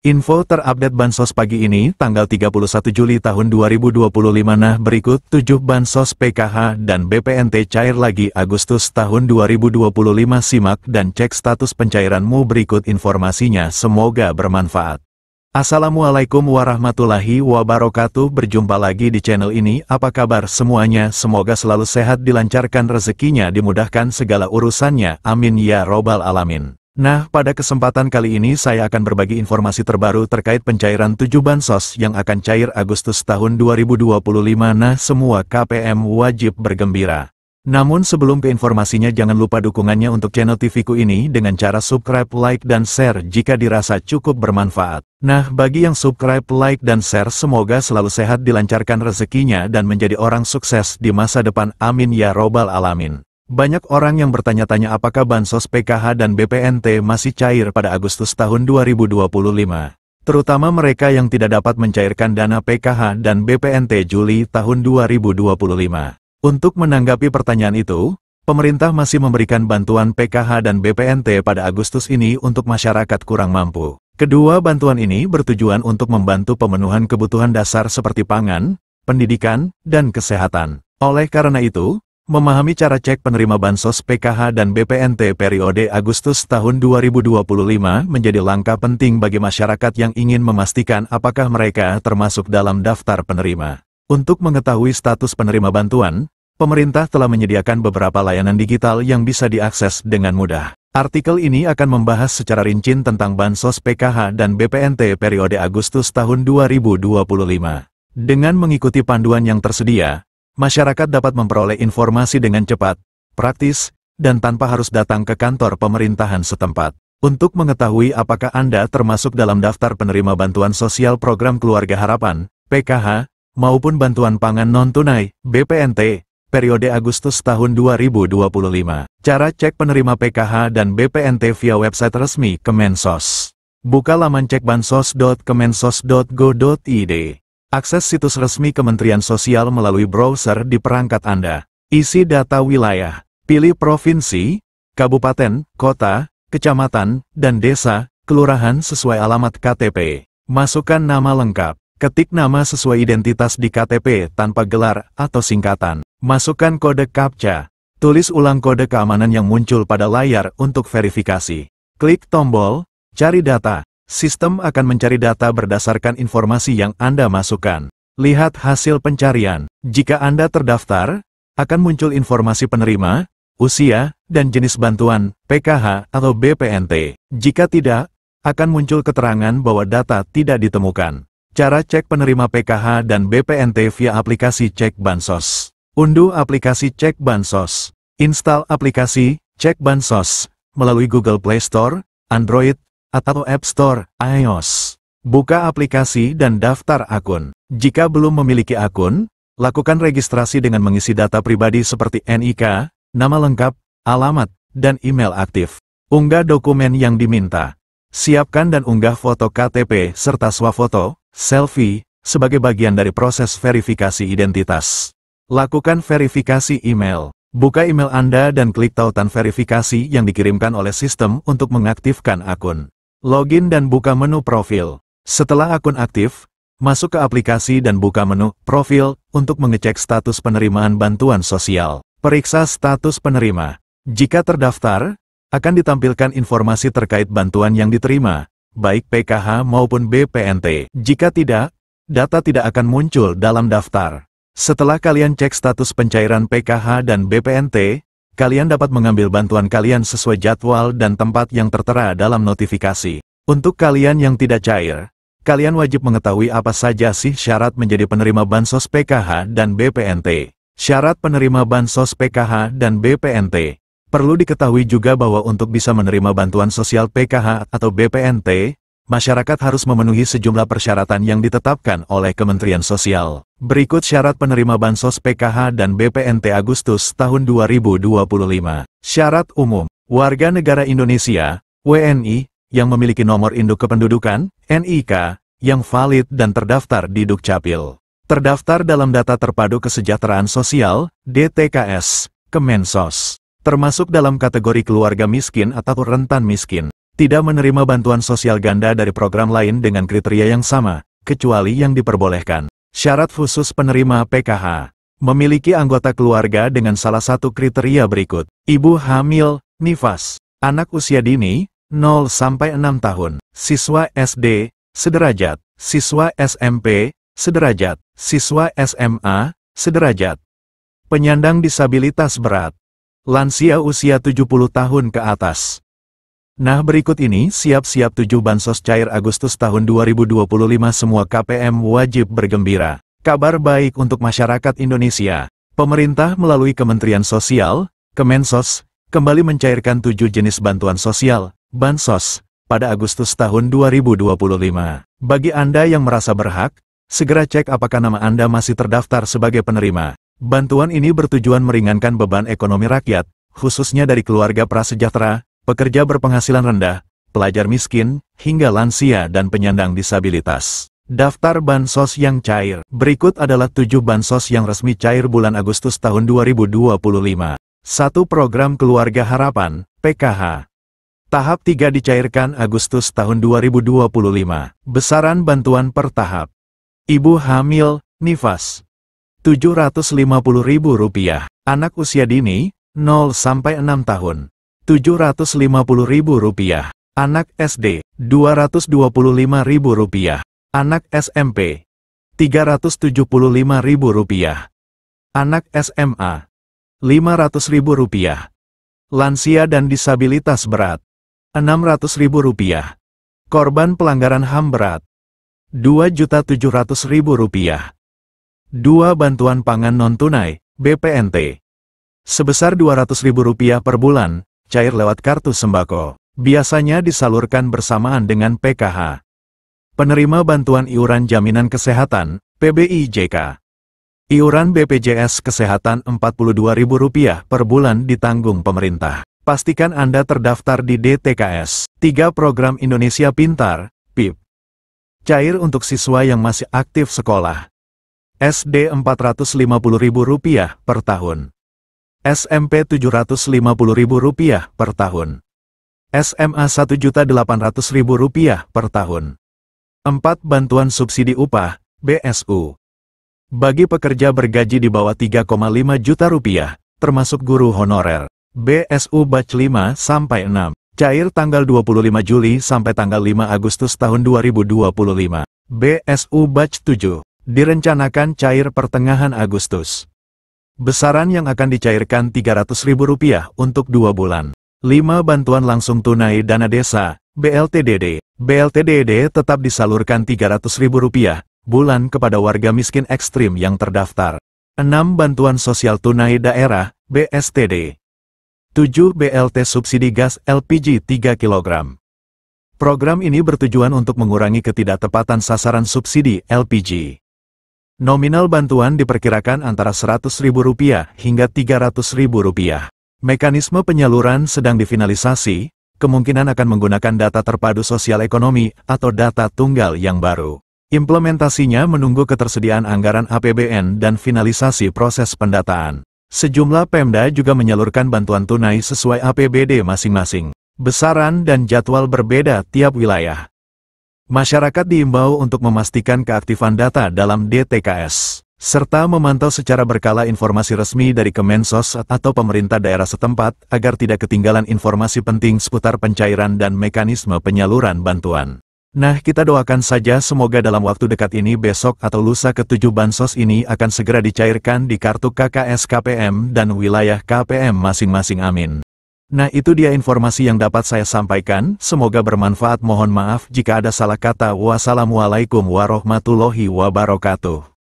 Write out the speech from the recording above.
Info terupdate Bansos pagi ini, tanggal 31 Juli tahun 2025. Nah, berikut 7 Bansos PKH dan BPNT cair lagi Agustus tahun 2025. Simak dan cek status pencairanmu berikut informasinya, semoga bermanfaat. Assalamualaikum warahmatullahi wabarakatuh. Berjumpa lagi di channel ini. Apa kabar semuanya? Semoga selalu sehat, dilancarkan rezekinya, dimudahkan segala urusannya. Amin ya robbal alamin. Nah, pada kesempatan kali ini saya akan berbagi informasi terbaru terkait pencairan 7 bansos yang akan cair Agustus tahun 2025. Nah, semua KPM wajib bergembira. Namun sebelum ke informasinya, jangan lupa dukungannya untuk channel TV-ku ini dengan cara subscribe, like, dan share jika dirasa cukup bermanfaat. Nah, bagi yang subscribe, like, dan share, semoga selalu sehat, dilancarkan rezekinya, dan menjadi orang sukses di masa depan. Amin ya robbal alamin. Banyak orang yang bertanya-tanya apakah Bansos PKH dan BPNT masih cair pada Agustus tahun 2025. Terutama mereka yang tidak dapat mencairkan dana PKH dan BPNT Juli tahun 2025. Untuk menanggapi pertanyaan itu, pemerintah masih memberikan bantuan PKH dan BPNT pada Agustus ini untuk masyarakat kurang mampu. Kedua bantuan ini bertujuan untuk membantu pemenuhan kebutuhan dasar seperti pangan, pendidikan, dan kesehatan. Oleh karena itu, memahami cara cek penerima Bansos PKH dan BPNT periode Agustus tahun 2025 menjadi langkah penting bagi masyarakat yang ingin memastikan apakah mereka termasuk dalam daftar penerima. Untuk mengetahui status penerima bantuan, pemerintah telah menyediakan beberapa layanan digital yang bisa diakses dengan mudah. Artikel ini akan membahas secara rinci tentang Bansos PKH dan BPNT periode Agustus tahun 2025. Dengan mengikuti panduan yang tersedia, masyarakat dapat memperoleh informasi dengan cepat, praktis, dan tanpa harus datang ke kantor pemerintahan setempat. Untuk mengetahui apakah Anda termasuk dalam daftar penerima bantuan sosial program Keluarga Harapan, PKH, maupun bantuan pangan non-tunai, BPNT, periode Agustus tahun 2025. Cara cek penerima PKH dan BPNT via website resmi Kemensos. Buka laman cekbansos.kemensos.go.id. Akses situs resmi Kementerian Sosial melalui browser di perangkat Anda. Isi data wilayah. Pilih provinsi, kabupaten, kota, kecamatan, dan desa, kelurahan sesuai alamat KTP. Masukkan nama lengkap. Ketik nama sesuai identitas di KTP tanpa gelar atau singkatan. Masukkan kode CAPTCHA. Tulis ulang kode keamanan yang muncul pada layar untuk verifikasi. Klik tombol Cari Data. Sistem akan mencari data berdasarkan informasi yang Anda masukkan. Lihat hasil pencarian. Jika Anda terdaftar, akan muncul informasi penerima, usia, dan jenis bantuan, PKH atau BPNT. Jika tidak, akan muncul keterangan bahwa data tidak ditemukan. Cara cek penerima PKH dan BPNT via aplikasi Cek Bansos. Unduh aplikasi Cek Bansos. Install aplikasi Cek Bansos melalui Google Play Store, Android, atau App Store, iOS. Buka aplikasi dan daftar akun. Jika belum memiliki akun, lakukan registrasi dengan mengisi data pribadi seperti NIK, nama lengkap, alamat, dan email aktif. Unggah dokumen yang diminta. Siapkan dan unggah foto KTP serta swafoto, selfie, sebagai bagian dari proses verifikasi identitas. Lakukan verifikasi email. Buka email Anda dan klik tautan verifikasi yang dikirimkan oleh sistem untuk mengaktifkan akun. Login dan buka menu profil. Setelah akun aktif, masuk ke aplikasi dan buka menu profil untuk mengecek status penerimaan bantuan sosial. Periksa status penerima. Jika terdaftar, akan ditampilkan informasi terkait bantuan yang diterima, baik PKH maupun BPNT. Jika tidak, data tidak akan muncul dalam daftar. Setelah kalian cek status pencairan PKH dan BPNT, kalian dapat mengambil bantuan kalian sesuai jadwal dan tempat yang tertera dalam notifikasi. Untuk kalian yang tidak cair, kalian wajib mengetahui apa saja sih syarat menjadi penerima Bansos PKH dan BPNT. Syarat penerima Bansos PKH dan BPNT. Perlu diketahui juga bahwa untuk bisa menerima bantuan sosial PKH atau BPNT, masyarakat harus memenuhi sejumlah persyaratan yang ditetapkan oleh Kementerian Sosial. Berikut syarat penerima Bansos PKH dan BPNT Agustus tahun 2025. Syarat umum. Warga negara Indonesia, WNI, yang memiliki nomor induk kependudukan, NIK, yang valid dan terdaftar di Dukcapil. Terdaftar dalam Data Terpadu Kesejahteraan Sosial, DTKS, Kemensos. Termasuk dalam kategori keluarga miskin atau rentan miskin. tidak menerima bantuan sosial ganda dari program lain dengan kriteria yang sama, kecuali yang diperbolehkan. Syarat khusus penerima PKH. Memiliki anggota keluarga dengan salah satu kriteria berikut. Ibu hamil, nifas. Anak usia dini, 0-6 tahun. Siswa SD, sederajat. Siswa SMP, sederajat. Siswa SMA, sederajat. Penyandang disabilitas berat. Lansia usia 70 tahun ke atas. Nah, berikut ini siap-siap 7 bansos cair Agustus tahun 2025. Semua KPM wajib bergembira. Kabar baik untuk masyarakat Indonesia. Pemerintah melalui Kementerian Sosial, Kemensos, kembali mencairkan 7 jenis bantuan sosial, bansos, pada Agustus tahun 2025. Bagi Anda yang merasa berhak, segera cek apakah nama Anda masih terdaftar sebagai penerima. Bantuan ini bertujuan meringankan beban ekonomi rakyat, khususnya dari keluarga prasejahtera, pekerja berpenghasilan rendah, pelajar miskin, hingga lansia dan penyandang disabilitas. Daftar bansos yang cair. Berikut adalah 7 bansos yang resmi cair bulan Agustus tahun 2025. 1. Program Keluarga Harapan, PKH. Tahap 3 dicairkan Agustus tahun 2025. Besaran bantuan per tahap. Ibu hamil, nifas. Rp750.000. Anak usia dini, 0-6 tahun. Rp750.000. Anak SD, Rp225.000. Anak SMP, Rp375.000. Anak SMA, Rp500.000. Lansia dan disabilitas berat, Rp600.000. Korban pelanggaran HAM berat, Rp2.700.000. 2. Bantuan pangan non-tunai, BPNT. Sebesar Rp200.000 per bulan, cair lewat kartu sembako. Biasanya disalurkan bersamaan dengan PKH. Penerima bantuan iuran jaminan kesehatan, PBIJK. Iuran BPJS Kesehatan Rp42.000 per bulan ditanggung pemerintah. Pastikan Anda terdaftar di DTKS. 3. Program Indonesia Pintar, PIP. Cair untuk siswa yang masih aktif sekolah. SD Rp450.000 per tahun. SMP Rp750.000 per tahun. SMA Rp1.800.000 per tahun. 4. Bantuan subsidi upah, BSU. Bagi pekerja bergaji di bawah Rp3,5 juta, termasuk guru honorer. BSU Batch 5-6. Cair tanggal 25 Juli sampai tanggal 5 Agustus tahun 2025. BSU Batch 7. Direncanakan cair pertengahan Agustus. Besaran yang akan dicairkan Rp300.000 untuk 2 bulan. 5. Bantuan langsung tunai dana desa, BLTDD. BLTDD tetap disalurkan Rp300.000 bulan kepada warga miskin ekstrim yang terdaftar. 6. Bantuan sosial tunai daerah, BSTD. 7. BLT subsidi gas LPG 3 kg. Program ini bertujuan untuk mengurangi ketidaktepatan sasaran subsidi LPG. Nominal bantuan diperkirakan antara Rp100.000 hingga Rp300.000. Mekanisme penyaluran sedang difinalisasi, kemungkinan akan menggunakan data terpadu sosial ekonomi atau data tunggal yang baru. Implementasinya menunggu ketersediaan anggaran APBN dan finalisasi proses pendataan. Sejumlah Pemda juga menyalurkan bantuan tunai sesuai APBD masing-masing. Besaran dan jadwal berbeda tiap wilayah. Masyarakat diimbau untuk memastikan keaktifan data dalam DTKS, serta memantau secara berkala informasi resmi dari Kemensos atau pemerintah daerah setempat agar tidak ketinggalan informasi penting seputar pencairan dan mekanisme penyaluran bantuan. Nah, kita doakan saja semoga dalam waktu dekat ini besok atau lusa ke-7 bansos ini akan segera dicairkan di kartu KKS KPM dan wilayah KPM masing-masing, amin. Nah, itu dia informasi yang dapat saya sampaikan, semoga bermanfaat. Mohon maaf jika ada salah kata. Wassalamualaikum warahmatullahi wabarakatuh.